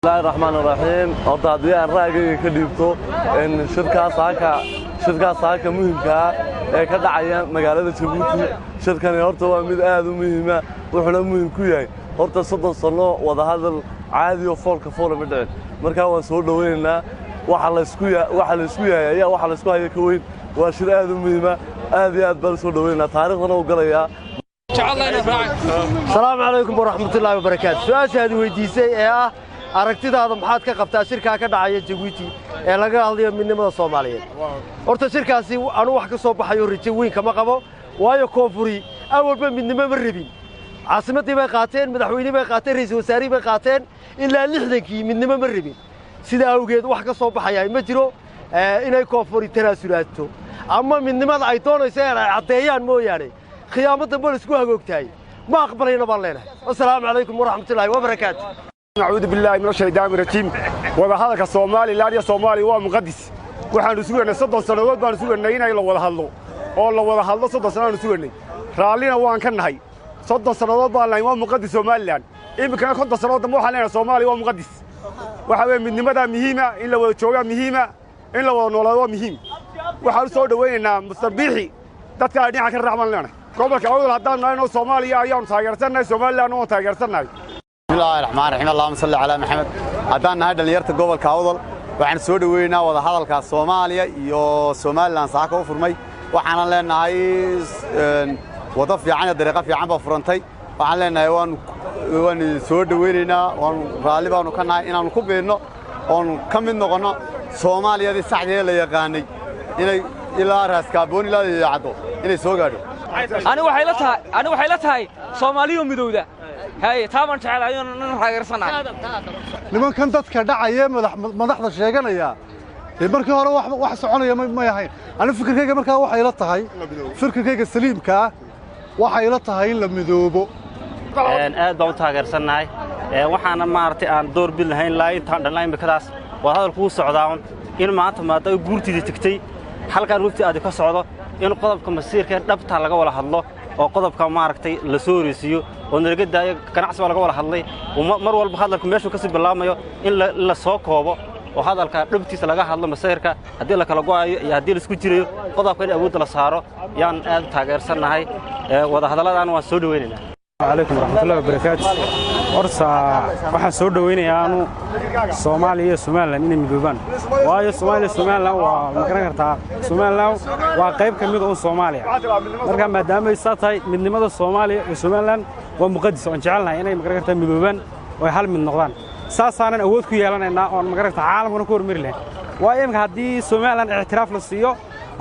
بسم الله الرحمن الرحيم horta hadii aan raagayga ka dhiibto in shirkaas saaka muhiimka ee ka dhacaya magaalada Djibouti shirkani horta waa mid aad u muhiim ah wuxuuna muhiim ku yahay horta 30 sano wada hadal caadi oo foolka foolama dhicin marka waan soo dhaweynaynaa waxa la isku yahay ayaa waxa la isku hayo ka weyn waa shir aad u muhiim ah aad iyo aad baan soo dhaweynaynaa taariikhdana uu galaya السلام عليكم ورحمة الله وبركاته سؤال هذا ويديسي aragtidaada maxaad ka qabtaa shirka ka dhacaya Djibouti ee laga hadlayo midnimada Soomaaliyeed horta shirkaasi aanu wax ka soo baxayo rijo weyn kama qabo waayo koonfuri awalba midnimo ma rabin caasimadii bay qaateen madaxweynaha bay qaateen ra'iisul wasaarihi bay qaateen ilaa 60kii midnimo ma rabin sida awgeed wax ka soo baxaya ma jiro inay koonfuri tanaasulato ama midnimada ay doonayso inay cadeeyaan mooyaane khiyaamada bolisku hagoogtaay ma aqbalayna baan leenahay assalaamu calaykum waraxmatullaahi wabarakaatuh أعوذ بالله من الشيطان الرجيم وهذا الصومالي لا يا صومالي هو مقدس وحنا نسوي صدق سنوات بان نسوي نينا إلا ولا هالله الله ولا هالله صدق سنوات نسوي رالينا وان كان هاي صدق سنوات بان لا هو مقدس صومالي إيه كان خد سنوات مو حالنا صومالي هو مقدس وحنا من مدى مهمة إلا وشوية مهمة إلا ونولا هو مهم وحنا صود ويننا مستبيحي تذكرني عن الرحمن لنا قبل كأول هذا نحن صومالي أيام تاجرتنا صومالي أنا تاجرتنا بسم الله الرحمن الرحيم اللهم صل على محمد عدان هذا اللي يرتقى قبل كأوضل وعن سود وينا وذا هذا الكالصوماليا يو سوماليان ساكو فرمي وحنا لنا هاي وضف يعني الطريقة في عم بفرنتي وحنا لنا وان سود وينا وان غالبا ونكنا إن نكبرنا ونكم من نقطة سوماليا دي سعدي اللي يغني إلى راس كابون إلى يعدو إلى سوغادو أنا وحيلتها صوماليون بدودة هاي تامن تعال عيون حاجرسنا لمن كان dadka dhacaya madaxda sheeganaya markii hore wax soconaya ma yahay ana fikirkayga markaa waxay la tahay fikirkayga saliimka waxay la tahay in la midoobo aad baan u taageersanahay waxaana maartay aan door bil lahayn laa intaan dhanaan mikadaas waa hadalku socdaan in maanta maada guurtida tagtay halkaan waqti aad ka socdo in qodobka masiirka dhabta laga wada hadlo oo qodobka maartay la soo reesiyo oo nirgada ganacsi laga wada hadlay mar walba hadalku meeshu ka sii bilaamayo in la soo koobo oo hadalka dhabtiisa laga hadlo masiirka hadii la kala go'ayo iyo hadii la isku jirayo qodobka in awood la saaro yaan aad taageersanahay wada hadaladan waan soo dhaweynaynaa عليكم ورحمة الله وبركاته أرسا waxaan soo dhaweynayaa anu Soomaaliya iyo Soomaaliland inay midoobaan waayo Soomaaliya Soomaaliland waa ma garan kartaa Soomaaliland waa qayb ka mid ah Soomaaliya marka maadaama ay tahay midnimada Soomaaliya iyo Soomaaliland waa muqaddis oo jecelnahay inay ma garan kartaa midoobaan oo hal mid noqdaan saasaanan awood ku yeelanaynaa oo ma garan kartaa caalamkuna ku hormari lahayn waayo imka hadii Soomaaliland ictiraaf la siiyo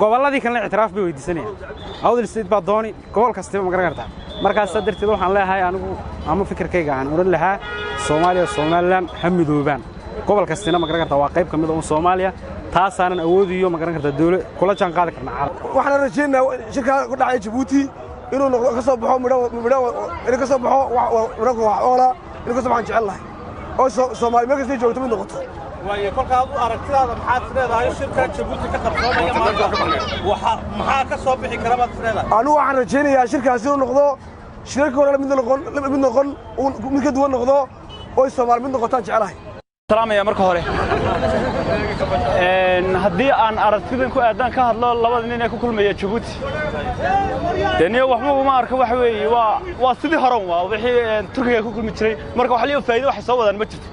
goboladii kale ictiraaf bay weydiisanayaan awdal sidii baa dooni gobol kasta ma garan kartaa markaas darteed waxaan leeyahay anigu ama fikirkayga aan oran lahaa Soomaaliya Soomaaliland hamidoobaan gobol kasta ma garan kartaa waa qayb kamid ah Soomaaliya taasaanan awoodiyo ma garan kartaa dawlad kula jaan qaadi karna waxaan rajaynayaa shirka ku dhacay Djibouti inuu ka soo baxo midho ka soo baxo inuu ka soo baxan jecel lahay oo Soomaaliya ma kasii joogto mid noqoto waayo kolkaad u aragtidaada maxaad fileedahay shirka Djibouti ka qabsoomaya maanta maxaa ka soo bixi kara baad fileedahay anu waxaan rajaynayaa shirkaasi inuu noqdo shirka hore mid noqon mid ka duwan noqdo oo Soomaaliya mid noqotaan jecelahay salaamaya marka hore haddii aan aragtidan ku aadan ka hadlo labada nin ee ku kulmaya Djibouti daniyo waxba uma arko wax weeye waa sidii hore wixii Turkiga ku kulmi jiray marka wax liyo faa'iido wax soo wadaan ma jirto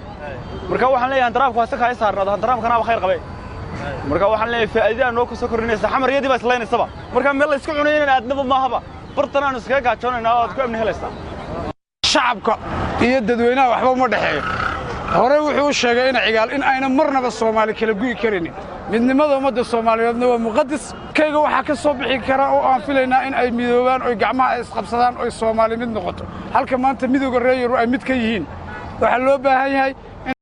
marka waxaan leeyahay daraafku waa saxay saarnaa daraafkana waa khayr qabay marka waxaan leeyahay faa'iido aan ka soo korinaysa xamariyadii baa islaynaysa marka meel la isku cunayna aadnaba ma haba bartan aan iskaga gaajoonayna oo ku amni helaysa shacabka iyo dadweynaha waxba ma dhaxeeyo hore wuxuu sheegay in ayna marnaba Soomaali kala guyi karin midnimada ummadda Soomaaliyeedna waa muqaddis kayga waxa ka soo bixi kara oo aan filaynaa in ay midoobaan oo gacmaha is qabsadaan oo Soomaali mid noqoto halka maanta midowga reeyo ay mid ka yihiin waxa loo baahan yahay